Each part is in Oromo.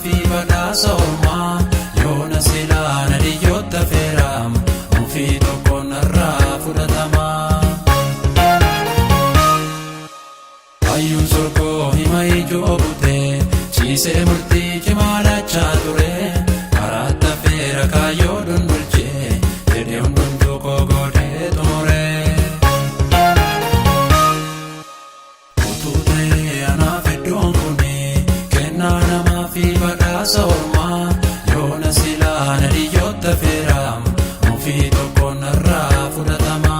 fi badhaasa ormaa yoona silaa na dhiyyoota feeraam ofii tokkoon narraa fudhatama. Hayyuun sorkoo hima ijoo butee ciisee murtii cimaa lachaa ture karaatti affeera kaayyoo dondolchee jedhee hundumtuu koo godhee xumure. Utuu ta'ee anaaf iddoon kuni kennaa namaa fi badhaasa ormaa yoona silaa na dhiyyoota feeraam ofii tokkoon narraa fudhatama.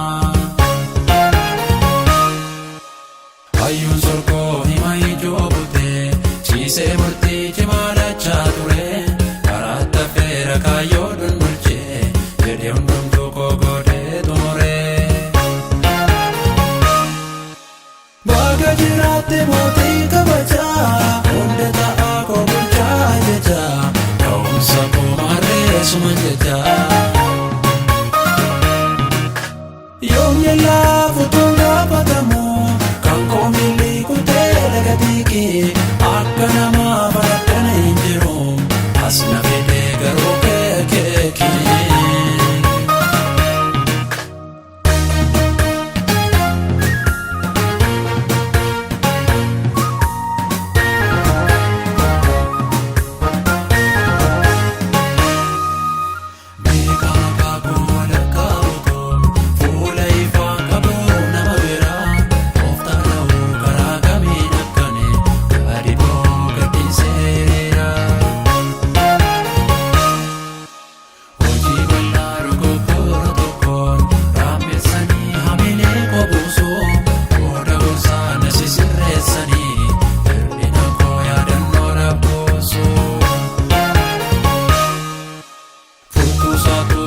Hayyuun sorkoo hima ijoo butee ciisee murtii cimaa lachaa ture karaatti affeera kaayyoo dondolchee jedhee hundumtuu koo godhee xumure. Baga jiraatte mootii kabajaa hunda ta'aa koo bulchaa jechaa ka'umsa koo maarree suma jechaa. Yoomni laafutuun gaafatamu kan koo miilli kutee laga tiikee akka namaa baraddana hin jiru as na fedhee garuu keekee.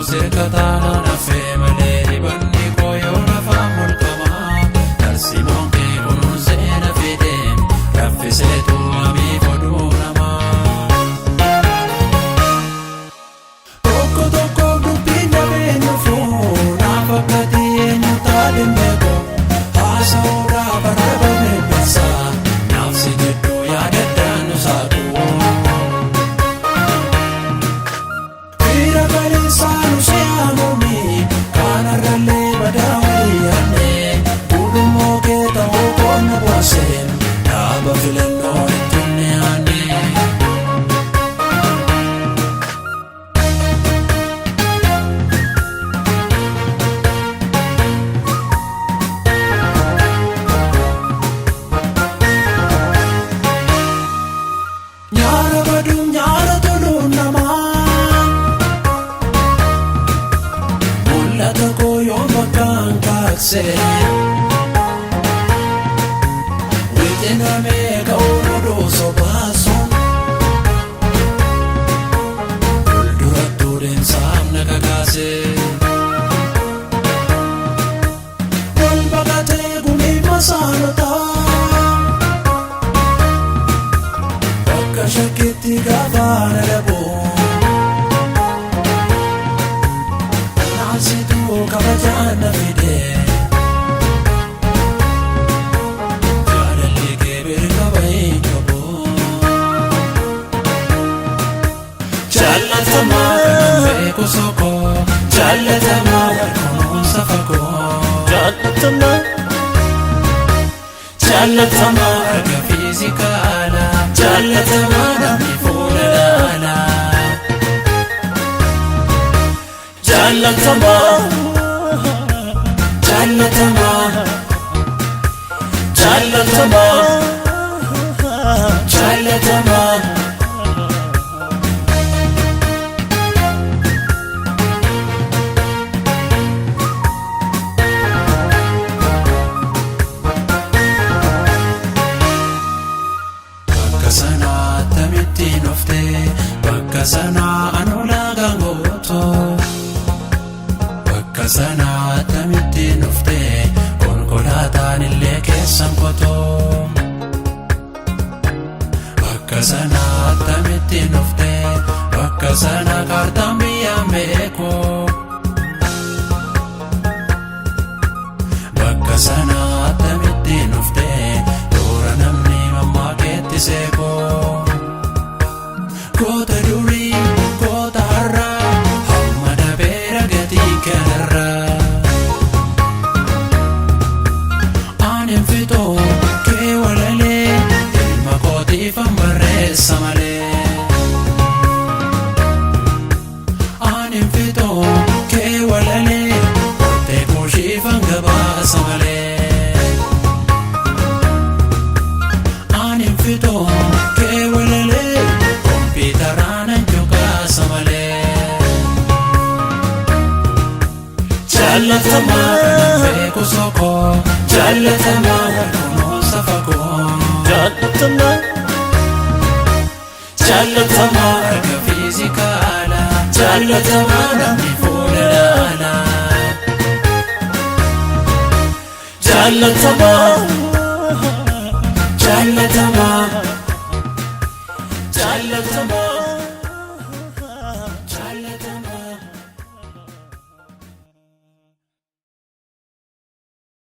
Sirkataana nafee malee dhibanni koo yoo lafaan mulqamaa tarsiimoon kee kunuunsee na fedheem raffisee tuumamii foduu namaa. Tokko tokko dubbiin dhabeen dhufuu naaf akka eenyu taadeen beeku haasa'uudhaa barbaadamee barsaa naaf si jidduu yaadaddaan nu saaquu. Saanu se'amuuni kanarralee badaawii yaadnee gudummoo kee ta'uu koonna booseen dhaaba filannoo itti hunne yaadnee. Nyaara baduun nyaara toluun namaa mul'ata koo yoo bakkaan kaaksee wixinamee ka'uu nuduu sobaasuun fuldurattuu deemsaam na kakaasee wal baqatee gumii masaanotaa bakka shakkitti gaafaa na dhabuu. Naasituu kabajaan na fidee jaalalli kee birqaba hin qabu. Jaallatamaa kan beeku sokoo jaallatamaa kunuunsa fagoo jaallatamaa erga fiizikaalaa jaallatamaa namni fuula laalaa. Jaallatamaa jaallatamaa jaallatamaa jaallatamaa. Bakka sanaa tamittiin dhuftee bakka sanaa anulaa gaangoottoo. Bakka sanaa tamittiin dhuftee konkolaataan illee keessan kotoo. Bakka sanaa tamittiin dhuftee bakka sanaa kaartaan biyyaan beekoo. Bakka sanaa tamittiin dhuftee toora namni mammaa keetti seekoo. goota durii goota har'aa hamma dabeera gatii kanarraa. Ani fixoo kee walalee ilma kootiifan barreessa malee. Ani fixoo kee walalee hortee kuushiifan gabaasa malee. Ani fixoo kee walalee kompiitaraan anjokaasa malee. Jaalatamaa beeku sokoo jaalatamaa walkunuunsa fagoo. Jaalatamaa arga fiizikaala jaalatamaa namni fuula ilaala. Jaalatamaa